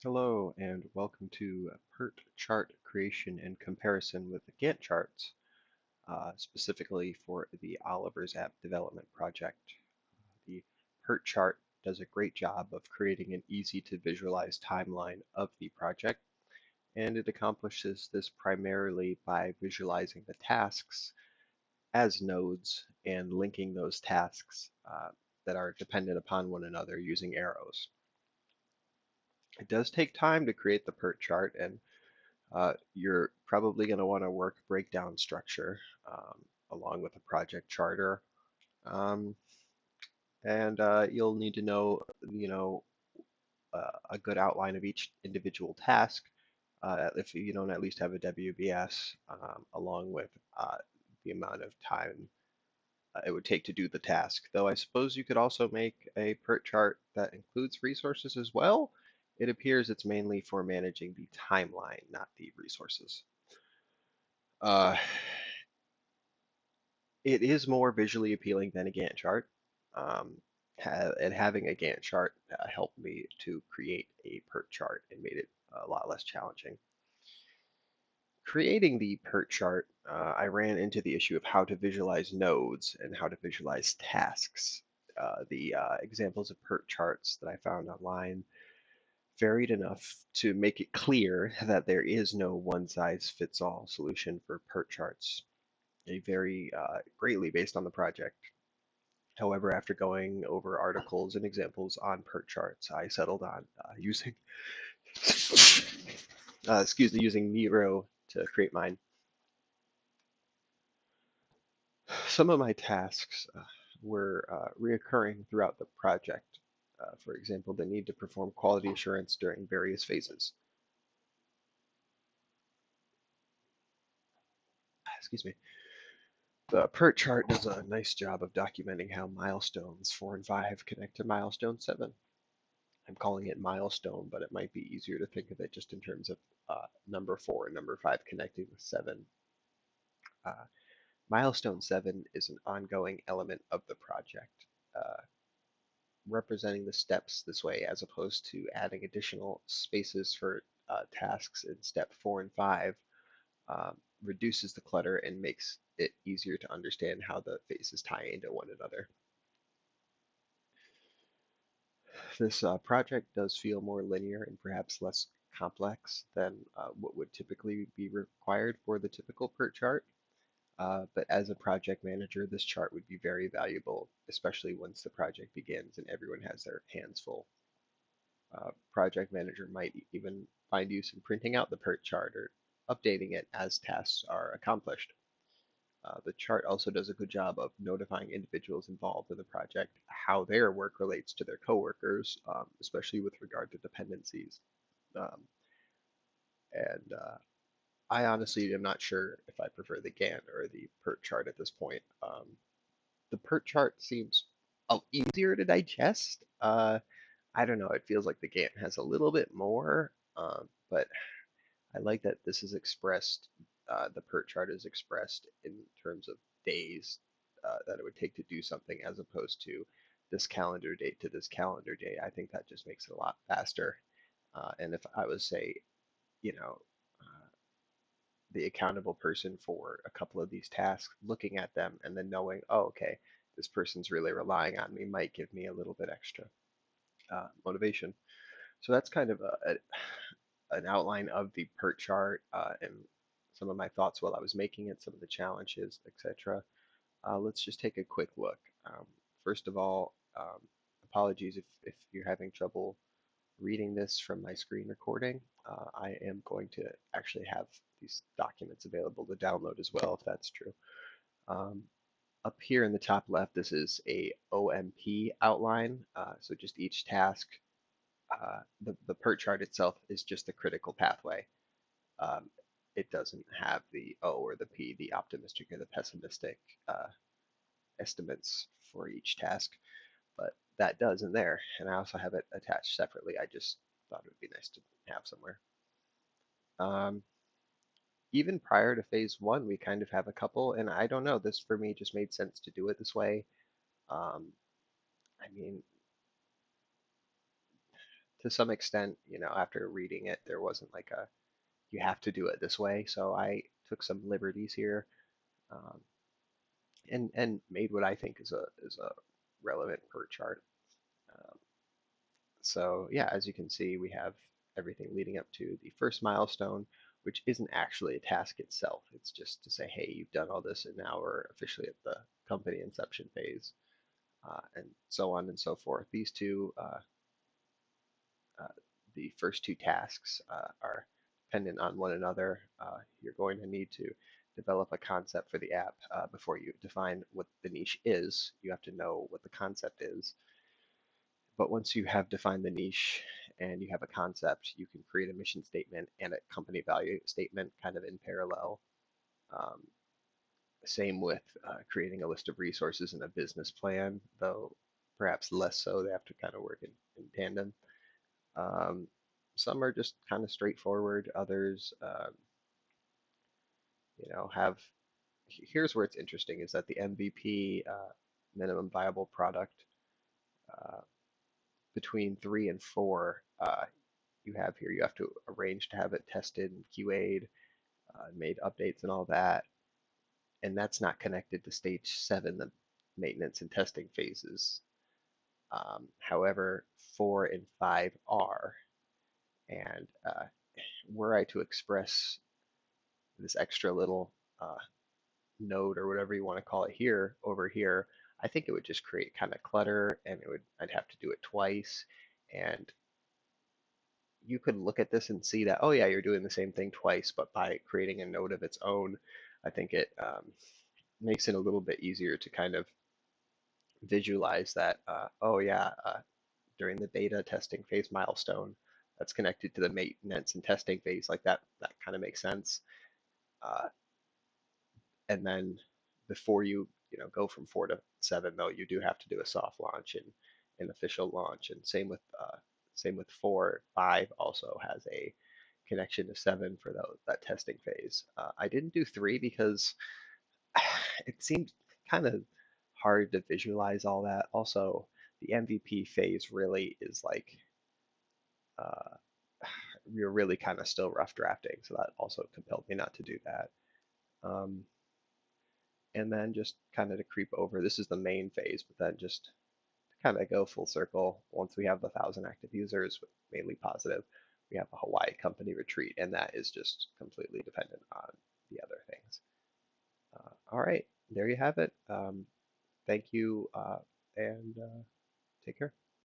Hello and welcome to PERT chart creation and comparison with the Gantt charts, specifically for the Oliver's app development project. The PERT chart does a great job of creating an easy to visualize timeline of the project, and it accomplishes this primarily by visualizing the tasks as nodes and linking those tasks that are dependent upon one another using arrows. It does take time to create the PERT chart, and you're probably going to want to work breakdown structure along with a project charter. Um, and you'll need to know, a good outline of each individual task if you don't at least have a WBS, along with the amount of time it would take to do the task. Though I suppose you could also make a PERT chart that includes resources as well. It appears it's mainly for managing the timeline, not the resources. Uh, It is more visually appealing than a Gantt chart. Um, and having a Gantt chart helped me to create a PERT chart and made it a lot less challenging. Creating the PERT chart, I ran into the issue of how to visualize nodes and how to visualize tasks. The examples of PERT charts that I found online varied enough to make it clear that there is no one-size-fits-all solution for PERT charts. They vary greatly based on the project. However, after going over articles and examples on PERT charts, I settled on using, using Miro to create mine. Some of my tasks were reoccurring throughout the project. For example, the need to perform quality assurance during various phases. Excuse me. The PERT chart does a nice job of documenting how milestones 4 and 5 connect to milestone 7. I'm calling it milestone, but it might be easier to think of it just in terms of number 4 and number 5 connecting with 7. Uh, milestone 7 is an ongoing element of the project, uh, representing the steps this way as opposed to adding additional spaces for tasks in step 4 and 5. Reduces the clutter and makes it easier to understand how the phases tie into one another. This project does feel more linear and perhaps less complex than what would typically be required for the typical PERT chart. But as a project manager, this chart would be very valuable, especially once the project begins and everyone has their hands full. Project manager might even find use in printing out the PERT chart or updating it as tasks are accomplished. The chart also does a good job of notifying individuals involved in the project how their work relates to their coworkers, especially with regard to dependencies. Um, and I honestly am not sure if I prefer the Gantt or the PERT chart at this point. The PERT chart seems easier to digest. I don't know. It feels like the Gantt has a little bit more, but I like that this is expressed. The PERT chart is expressed in terms of days that it would take to do something, as opposed to this calendar date to this calendar date. I think that just makes it a lot faster. And if I was, say, you know, the accountable person for a couple of these tasks, looking at them and then knowing, oh, okay, this person's really relying on me might give me a little bit extra motivation. So that's kind of an outline of the PERT chart and some of my thoughts while I was making it, some of the challenges, etc. Let's just take a quick look. First of all, apologies if you're having trouble reading this from my screen recording. I am going to actually have these documents available to download as well, if that's true. Um, Up here in the top left, this is a OMP outline. So just each task, the PERT chart itself is just the critical pathway. Um, it doesn't have the O or the P, the optimistic or the pessimistic estimates for each task, but that does in there. And I also have it attached separately. I just thought it would be nice to have somewhere. Um, Even prior to phase one, we kind of have a couple, and I don't know, this for me just made sense to do it this way. Um, I mean, to some extent, after reading it, there wasn't like a you have to do it this way. So I took some liberties here, um, and made what I think is a relevant PERT chart. Um, so yeah, as you can see, we have everything leading up to the first milestone, which isn't actually a task itself. It's just to say, hey, you've done all this, and now we're officially at the company inception phase, and so on and so forth. Uh, the first two tasks are dependent on one another. You're going to need to develop a concept for the app before you define what the niche is. You have to know what the concept is. But once you have defined the niche and you have a concept, you can create a mission statement and a company value statement kind of in parallel. Um, Same with creating a list of resources and a business plan, though perhaps less so. They have to kind of work in tandem. Um, some are just kind of straightforward. Others, have. Here's where it's interesting: is that the MVP, minimum viable product, uh, between 3 and 4, you have here. You have to arrange to have it tested and QA'd, made updates and all that, and that's not connected to stage 7, the maintenance and testing phases. However, 4 and 5 are, and were I to express this extra little node or whatever you want to call it here over here, I think it would just create kind of clutter, and I'd have to do it twice. And you could look at this and see that, oh yeah, you're doing the same thing twice, but by creating a node of its own, I think it makes it a little bit easier to kind of visualize that, oh yeah, during the beta testing phase milestone, that's connected to the maintenance and testing phase, like that kind of makes sense. Uh, and then before you go from 4 to 7, though, you do have to do a soft launch and an official launch, and same with 4. 5 also has a connection to 7 for that testing phase. I didn't do 3 because it seemed kind of hard to visualize all that. Also, the MVP phase really is like uh, you're really kind of still rough drafting, so that also compelled me not to do that. Um, and then just kind of to creep over, this is the main phase, but then just to kind of go full circle, once we have the 1,000 active users, mainly positive, we have a Hawaii company retreat, and that is just completely dependent on the other things. All right, there you have it. Thank you, and take care.